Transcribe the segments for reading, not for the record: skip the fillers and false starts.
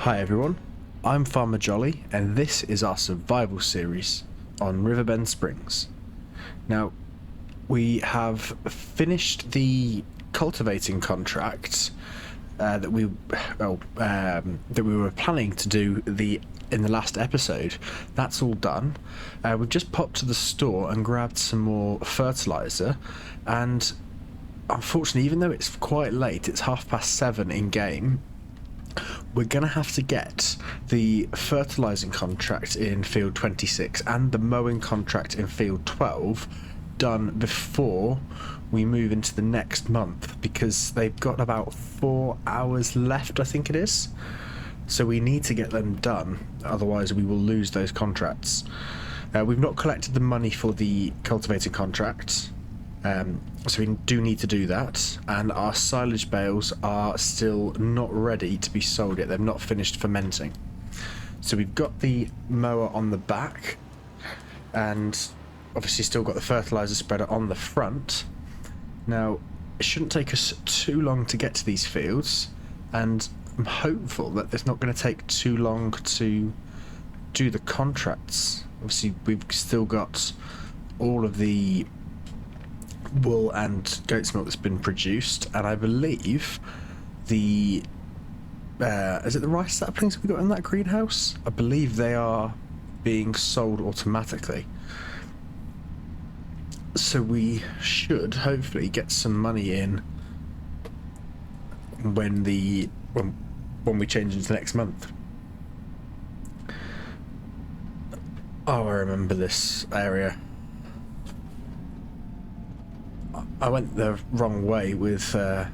Hi everyone, I'm Farmer Jolly and this is our survival series on Riverbend Springs. Now, we have finished the cultivating contract that we were planning to do in the last episode. That's all done. We've just popped to the store and grabbed some more fertilizer, and unfortunately, even though it's quite late, it's 7:30 in game, we're going to have to get the fertilising contract in field 26 and the mowing contract in field 12 done before we move into the next month, because they've got about 4 hours left, I think it is. So we need to get them done, otherwise we will lose those contracts. We've not collected the money for the cultivating contract, so we do need to do that, and our silage bales are still not ready to be sold yet. They've not finished fermenting. So we've got the mower on the back, and obviously still got the fertilizer spreader on the front. Now, it shouldn't take us too long to get to these fields, and I'm hopeful that it's not going to take too long to do the contracts. Obviously, we've still got all of the wool and goat's milk that's been produced, and I believe the is it the rice saplings we got in that greenhouse? I believe they are being sold automatically, so we should hopefully get some money in when we change into next month. Oh, I remember this area. I went the wrong way with, I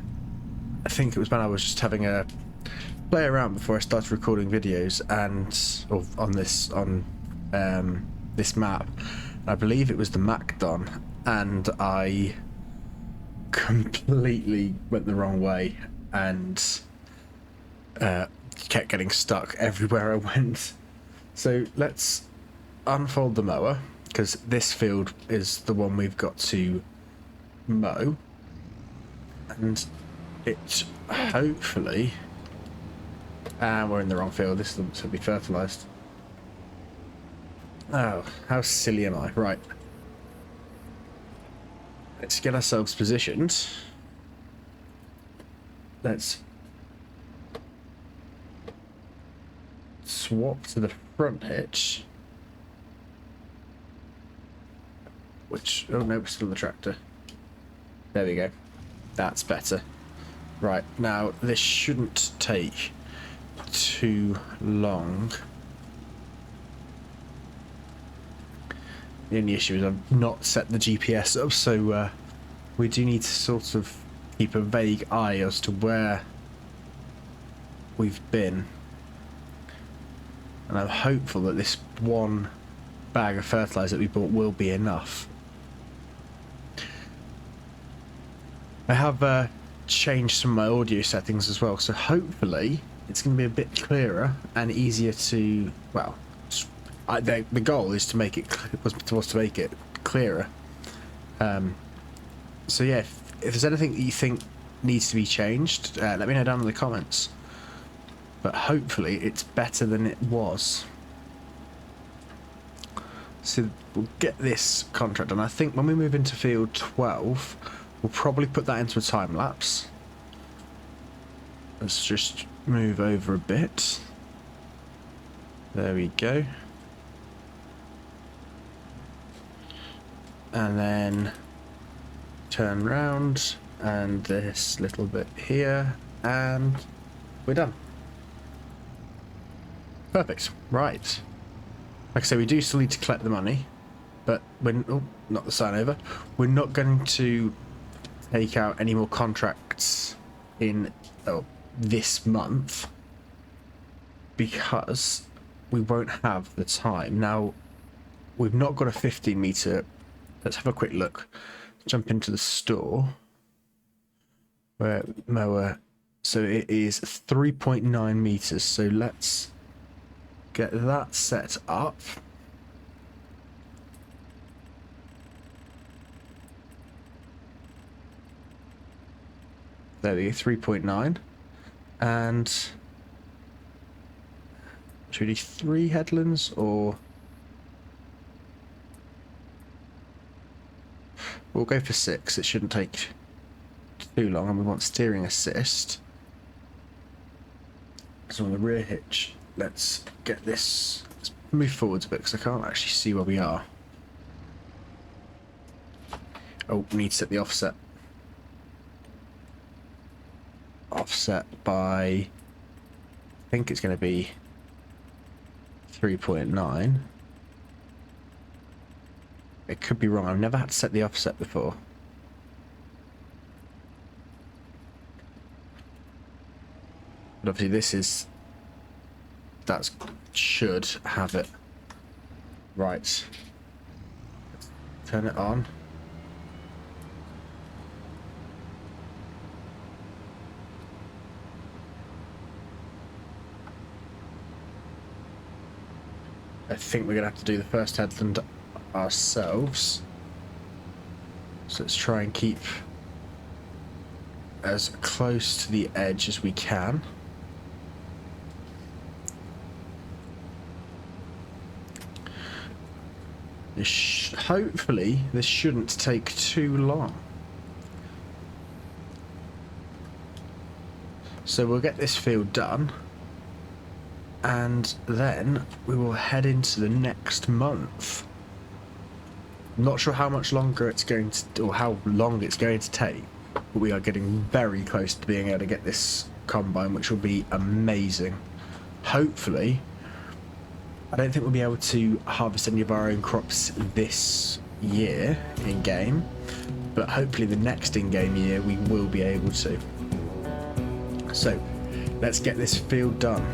think it was when I was just having a play around before I started recording videos, on this map. I believe it was the Macdon, and I completely went the wrong way and kept getting stuck everywhere I went. So let's unfold the mower, because this field is the one we've got to mow, and it hopefully we're in the wrong field. This looks to be fertilized. Oh, how silly am I? Right, let's get ourselves positioned. Let's swap to the front hitch, which, oh no, we're still the tractor. There we go. That's better. Right, now this shouldn't take too long. The only issue is I've not set the GPS up, so we do need to sort of keep a vague eye as to where we've been. And I'm hopeful that this one bag of fertilizer that we bought will be enough. I have changed some of my audio settings as well, so hopefully it's going to be a bit clearer and easier to, well, the goal is to make it was to make it clearer. So yeah, if there's anything that you think needs to be changed, let me know down in the comments. But hopefully it's better than it was. So we'll get this contract done. I think when we move into field 12, we'll probably put that into a time lapse. Let's just move over a bit. There we go. And then turn round, and this little bit here, and we're done. Perfect. Right. Like I say, we do still need to collect the money, but we're, oh, not the sign over. We're not going to take out any more contracts in this month, because we won't have the time. Now, we've not got a 15 meter. Let's have a quick look. Jump into the store. Where mower. So it is 3.9 meters. So let's get that set up. There we go, 3.9. And Should we do 3 headlands, or... We'll go for 6. It shouldn't take too long, and we want steering assist. So on the rear hitch, let's get this... Let's move forwards a bit, because I can't actually see where we are. Oh, we need to set the offset. Offset by... I think it's going to be 3.9. It could be wrong. I've never had to set the offset before. But obviously this is... That should have it. Right. Turn it on. I think we're going to have to do the first headland ourselves. So let's try and keep as close to the edge as we can. Hopefully this shouldn't take too long. So we'll get this field done, and then we will head into the next month. Not sure how much longer it's going to, or how long it's going to take, but we are getting very close to being able to get this combine, which will be amazing. Hopefully, I don't think we'll be able to harvest any of our own crops this year in game, but hopefully the next in-game year we will be able to. So let's get this field done.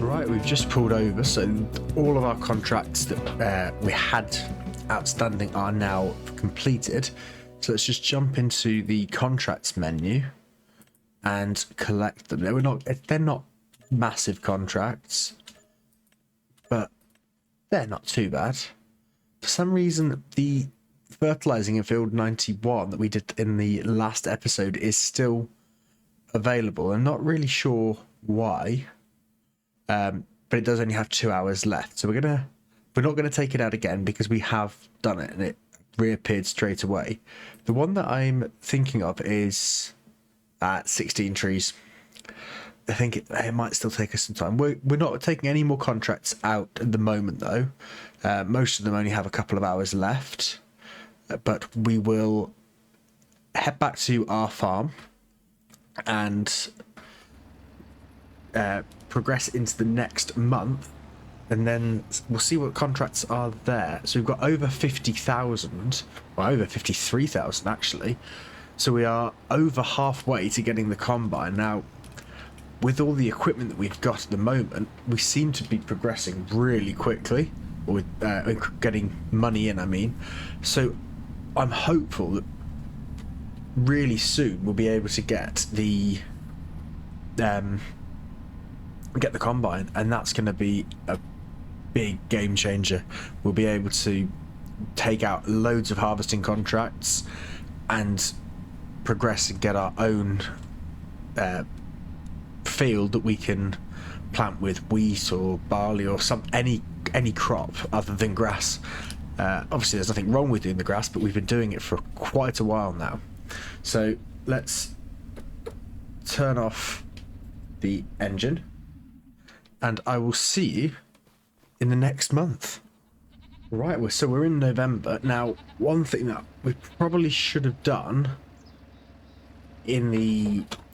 Right, we've just pulled over, so all of our contracts that we had outstanding are now completed. So let's just jump into the contracts menu and collect them. They're not massive contracts, but they're not too bad. for some reason, the fertilizing in field 91 that we did in the last episode is still available. I'm not really sure why, but it does only have 2 hours left. So we're not gonna take it out again because we have done it and it reappeared straight away. The one that I'm thinking of is at 16 trees. I think it might still take us some time. We're not taking any more contracts out at the moment, though. Most of them only have a couple of hours left. But we will head back to our farm and progress into the next month. And then we'll see what contracts are there. So we've got over 50,000, well, over 53,000 actually. So we are over halfway to getting the combine. Now, with all the equipment that we've got at the moment, we seem to be progressing really quickly, or with getting money in, I mean. So I'm hopeful that really soon we'll be able to get the combine, and that's going to be a big game changer. We'll be able to take out loads of harvesting contracts and progress and get our own field that we can plant with wheat or barley or any crop other than grass. Obviously there's nothing wrong with doing the grass, but we've been doing it for quite a while now. So let's turn off the engine and I will see you in the next month. Right, so we're in November. Now, one thing that we probably should have done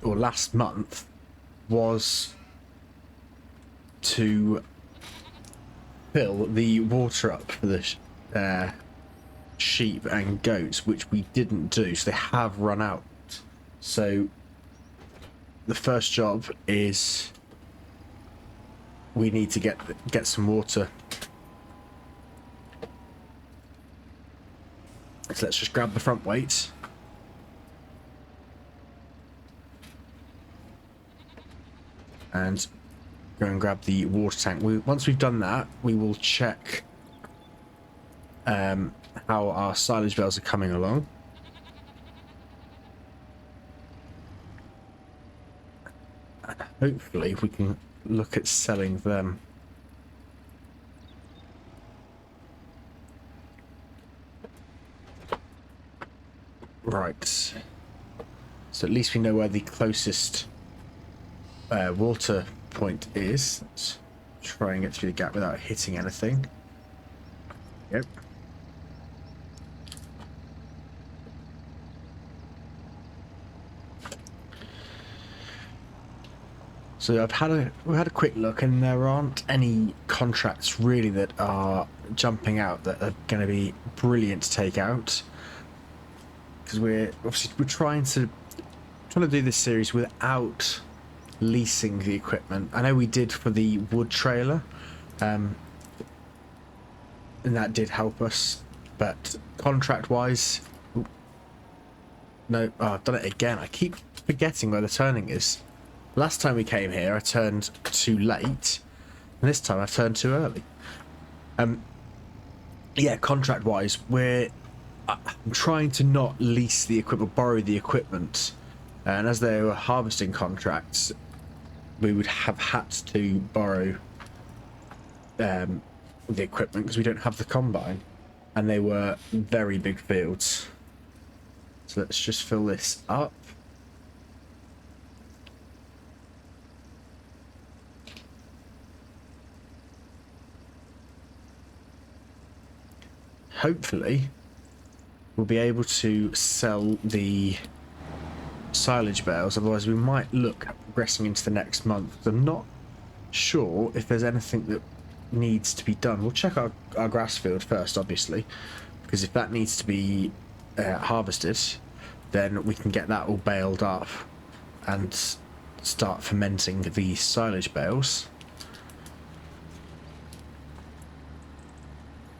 last month was to fill the water up for the sheep and goats, which we didn't do, so they have run out. So the first job is we need to get some water. So let's just grab the front weight. And go and grab the water tank. Once we've done that, we will check how our silage bales are coming along. And hopefully we can look at selling them. Right. So at least we know where the closest water point is. Let's try and get through the gap without hitting anything. Yep. So we've had a quick look, and there aren't any contracts really that are jumping out that are going to be brilliant to take out, because we're trying to do this series without leasing the equipment. I know we did for the wood trailer, and that did help us, but contract wise, no. Oh, I've done it again. I keep forgetting where the turning is. Last time we came here I turned too late, and this time I've turned too early. Yeah, contract wise, I'm trying to not lease the equipment, borrow the equipment, and as they were harvesting contracts, we would have had to borrow the equipment because we don't have the combine, and they were very big fields. So let's just fill this up. Hopefully we'll be able to sell the silage bales, otherwise we might look at progressing into the next month. I'm not sure if there's anything that needs to be done. We'll check our grass field first, obviously, because if that needs to be harvested, then we can get that all baled up and start fermenting the silage bales.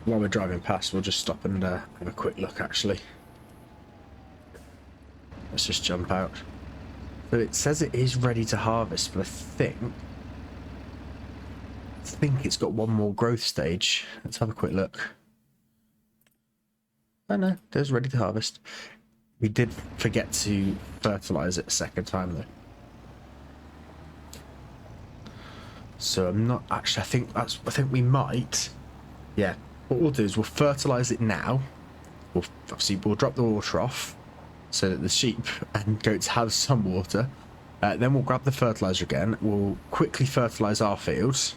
While we're driving past, we'll just stop and have a quick look, actually. Let's just jump out. So it says it is ready to harvest, but I think it's got one more growth stage. Let's have a quick look. Oh no, there's ready to harvest. We did forget to fertilize it a second time though. So I'm not actually. I think we might. Yeah. What we'll do is we'll fertilize it now. We'll drop the water off so that the sheep and goats have some water. Then we'll grab the fertilizer again. We'll quickly fertilize our fields.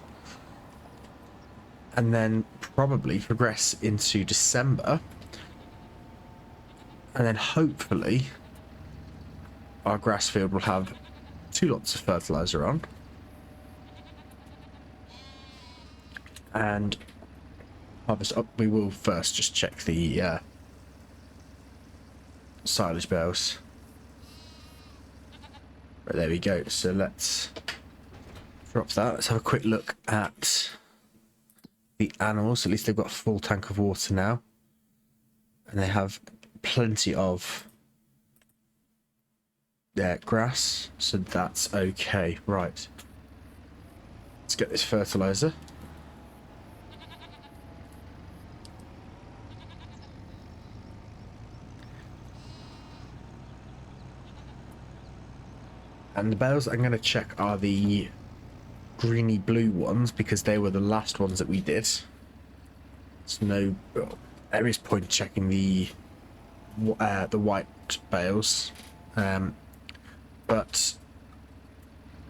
And then probably progress into December. And then hopefully our grass field will have 2 lots of fertilizer on. And harvest up. We will first just check the silage bales. Right, there we go. So let's drop that. Let's have a quick look at the animals. At least they've got a full tank of water now. And they have plenty of grass. So that's okay. Right. Let's get this fertilizer. And the bales I'm going to check are the greeny blue ones because they were the last ones that we did. There's there is point checking the white bales, but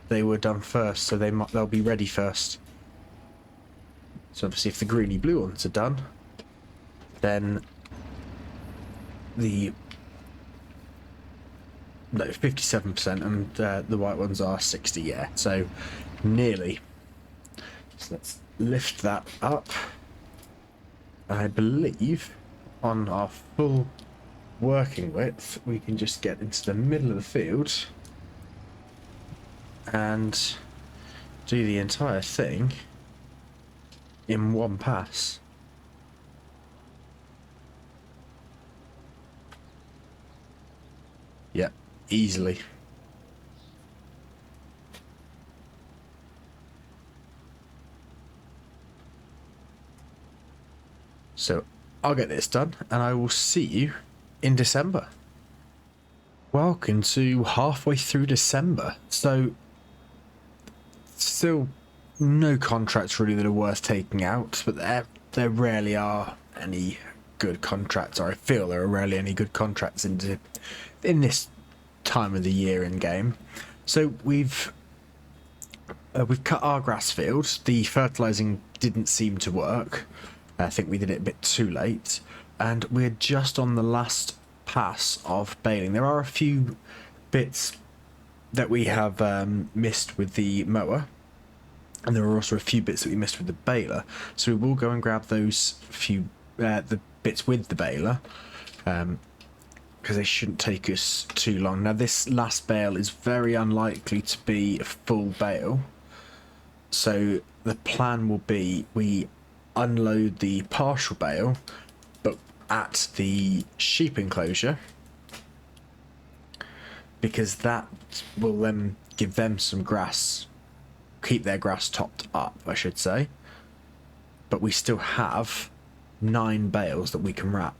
they were done first, so they'll be ready first. So obviously, if the greeny blue ones are done, then the 57% and the white ones are 60. Yeah, so nearly. So let's lift that up. I believe on our full working width we can just get into the middle of the field and do the entire thing in one pass. Yep, easily. So I'll get this done and I will see you in December. Welcome to halfway through December. So still no contracts really that are worth taking out, but there rarely are any good contracts, or I feel there are rarely any good contracts in this time of the year in game. So we've cut our grass field. The fertilizing didn't seem to work. I think we did it a bit too late, and we're just on the last pass of baling. There are a few bits that we have missed with the mower, and there are also a few bits that we missed with the baler. So we will go and grab those few the bits with the baler, because they shouldn't take us too long. Now this last bale is very unlikely to be a full bale, so the plan will be we unload the partial bale, but at the sheep enclosure, because that will then give them some grass, keep their grass topped up, I should say. But we still have 9 bales that we can wrap,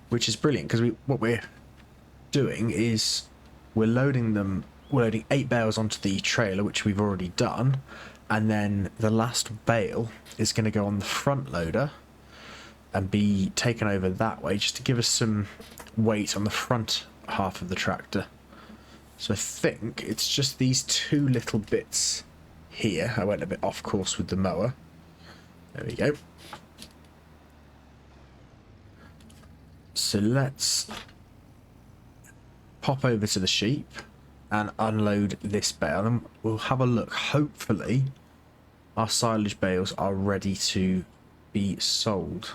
which is brilliant, because what we're doing is we're loading 8 bales onto the trailer, which we've already done, and then the last bale is going to go on the front loader and be taken over that way, just to give us some weight on the front half of the tractor. So I think it's just these 2 little bits here. I went a bit off course with the mower. There we go. So let's pop over to the sheep and unload this bale, and we'll have a look. Hopefully our silage bales are ready to be sold.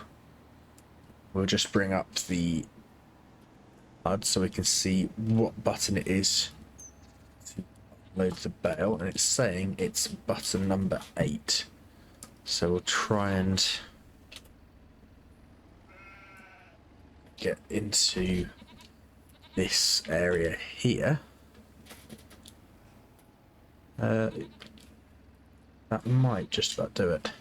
We'll just bring up the HUD so we can see what button it is to load the bale, and it's saying it's button number 8. So we'll try and get into this area here. That might just about do it.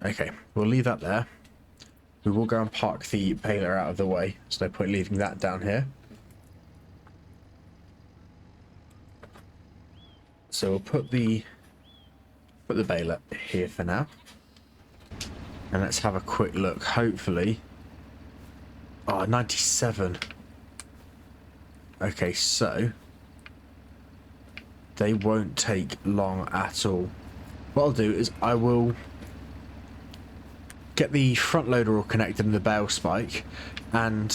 Okay, we'll leave that there. We will go and park the baler out of the way. There's no point leaving that down here. So we'll put the baler here for now. And let's have a quick look. Hopefully. Oh, 97. Okay, so they won't take long at all. What I'll do is I will get the front loader all connected in the bale spike, and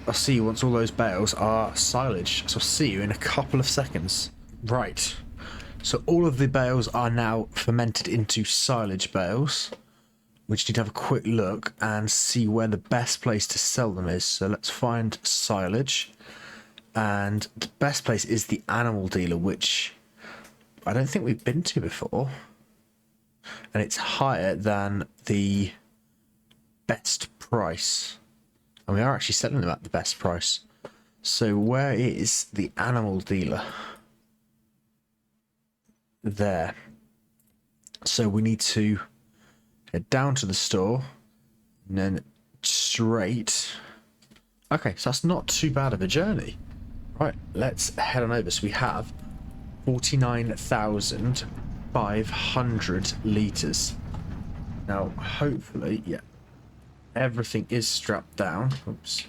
I'll see you once all those bales are silage. So I'll see you in a couple of seconds. Right. So all of the bales are now fermented into silage bales. We just need to have a quick look and see where the best place to sell them is. So let's find silage. And the best place is the animal dealer, which I don't think we've been to before. And it's higher than the best price. And we are actually selling them at the best price. So where is the animal dealer? There. So we need to head down to the store and then straight. Okay, so that's not too bad of a journey. Right, let's head on over. So we have 49,500 litres. Now, hopefully, yeah, everything is strapped down. Oops.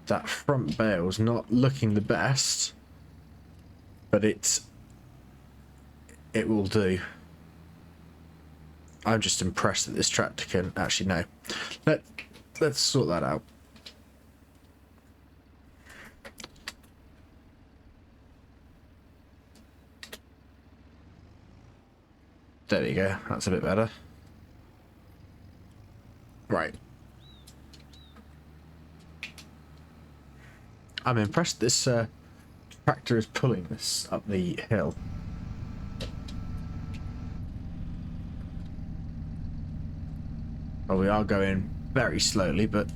That front bale's not looking the best, but it will do. I'm just impressed that this tractor can actually no. Let's sort that out. There we go. That's a bit better. Right. I'm impressed this tractor is pulling this up the hill. Well, we are going very slowly, but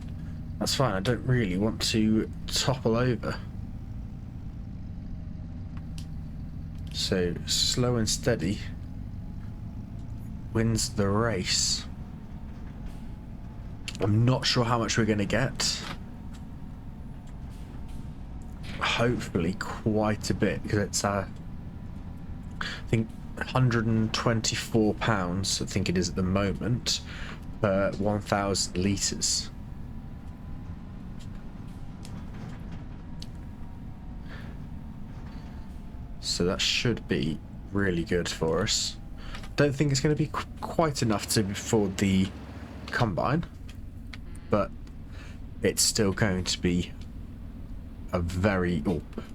that's fine. I don't really want to topple over. So slow and steady wins the race. I'm not sure how much we're going to get. Hopefully quite a bit, because it's I think £124 I think it is at the moment per 1,000 litres. So that should be really good for us. Don't think it's going to be quite enough to afford the combine, but it's still going to be a very,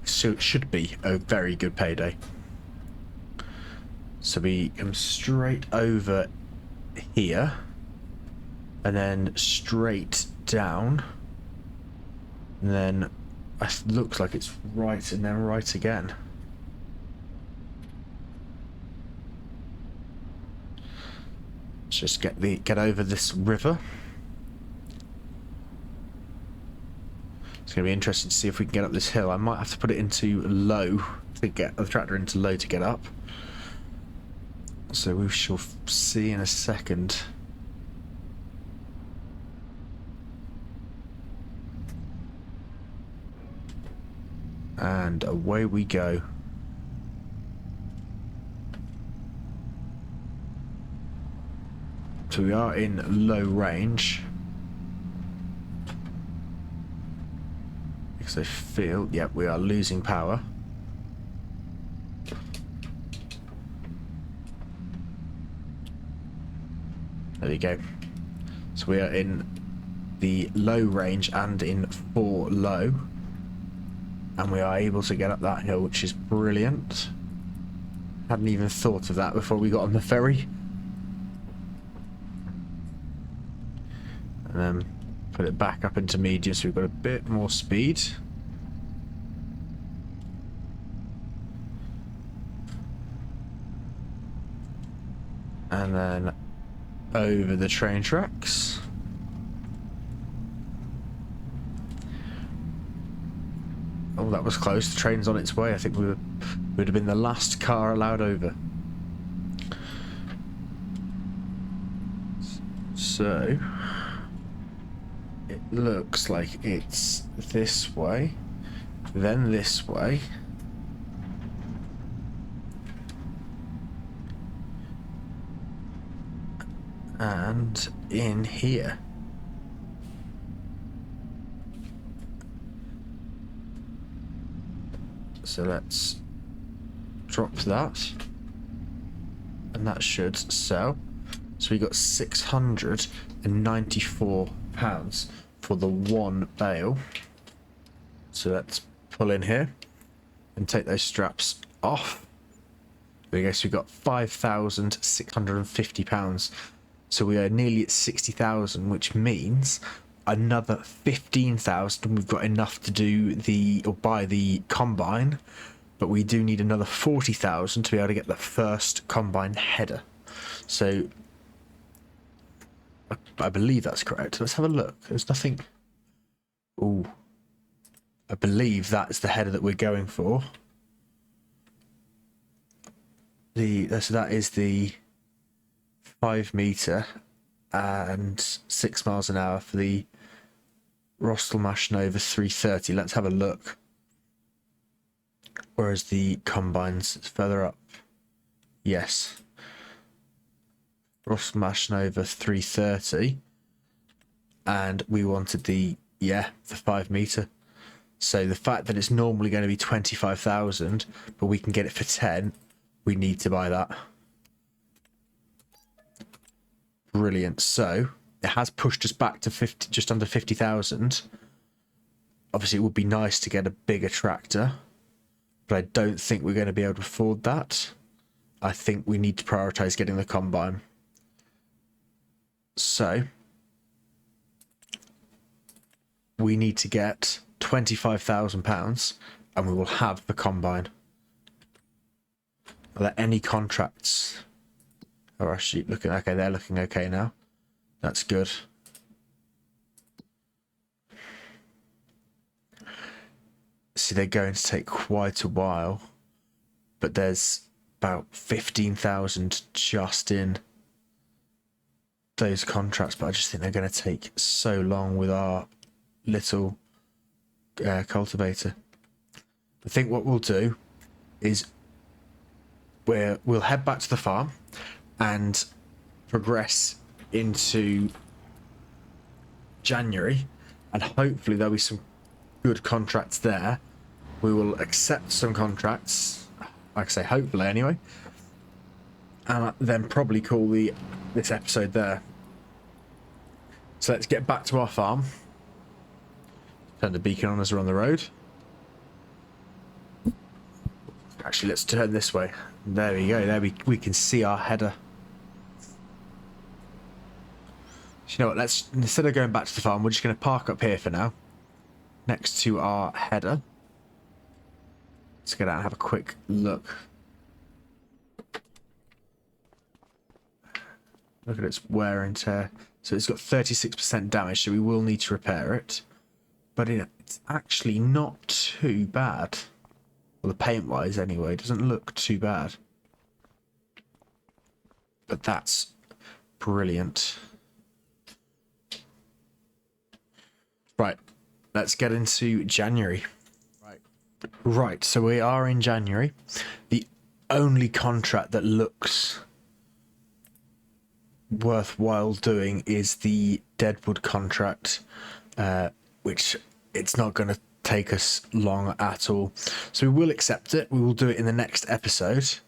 so it should be a very good payday. So we come straight over here and then straight down, and then it looks like it's right and then right again. Let's just get over this river. It's going to be interesting to see if we can get up this hill. I might have to put it into low to get the tractor into low to get up. So we shall see in a second. And away we go. So we are in low range. Because I feel, yep, we are losing power. There we go. So we are in the low range and in 4 low. And we are able to get up that hill, which is brilliant. Hadn't even thought of that before we got on the ferry. And then put it back up into medium so we've got a bit more speed. And then over the train tracks. Oh, that was close. The train's on its way. I think we would have been the last car allowed over. So it looks like it's this way, then this way, and in here. So let's drop that, and that should sell. So we got £694 for the one bale. So let's pull in here and take those straps off. There we go. So we got £5,650. So we are nearly at 60,000, which means another 15,000. We've got enough to do or buy the combine, but we do need another 40,000 to be able to get the first combine header. So I believe that's correct. Let's have a look. There's nothing. Oh, I believe that's the header that we're going for. So that is the 5 meter and 6 miles an hour for the Rostelmash Nova 330. Let's have a look. Whereas the combines further up. Yes. Rostelmash Nova 330. And we wanted the 5 meter. So the fact that it's normally going to be 25,000, but we can get it for 10, we need to buy that. Brilliant. So it has pushed us back to just under 50,000. Obviously, it would be nice to get a bigger tractor, but I don't think we're going to be able to afford that. I think we need to prioritize getting the combine. So we need to get £25,000 and we will have the combine. Are there any contracts? Are actually looking okay? They're looking okay now. That's good. See, they're going to take quite a while, but there's about 15,000 just in those contracts, but I just think they're going to take so long with our little cultivator. I think what we'll do is we'll head back to the farm and progress into January, and hopefully there'll be some good contracts there. We will accept some contracts, like I say, hopefully anyway, and then probably call this episode there. So let's get back to our farm. Turn the beacon on as we're on the road. Actually, let's turn this way. There we go. There we can see our header. So you know what? Instead of going back to the farm, we're just going to park up here for now, next to our header. Let's get out and have a quick look. Look at its wear and tear. So it's got 36% damage, so we will need to repair it. But it's actually not too bad. Well, the paint-wise anyway, it doesn't look too bad. But that's brilliant. Right, let's get into January. Right, so we are in January. The only contract that looks worthwhile doing is the Deadwood contract, which it's not going to take us long at all. So we will accept it. We will do it in the next episode.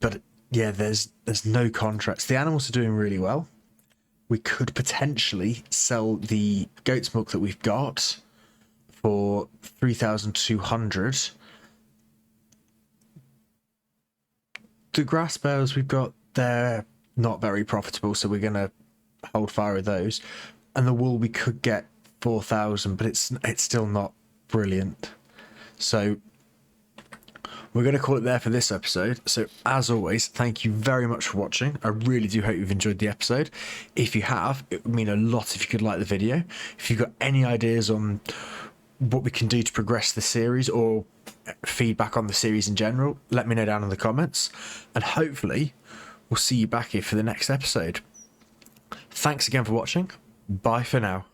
But yeah, there's no contracts. The animals are doing really well. We could potentially sell the goat's milk that we've got for 3,200. The grass bales we've got, they're not very profitable, so we're going to hold fire with those. And the wool we could get 4,000, but it's still not brilliant. So we're going to call it there for this episode. So as always, thank you very much for watching. I really do hope you've enjoyed the episode. If you have, it would mean a lot if you could like the video. If you've got any ideas on what we can do to progress the series or feedback on the series in general, let me know down in the comments, and hopefully we'll see you back here for the next episode. Thanks again for watching. Bye for now.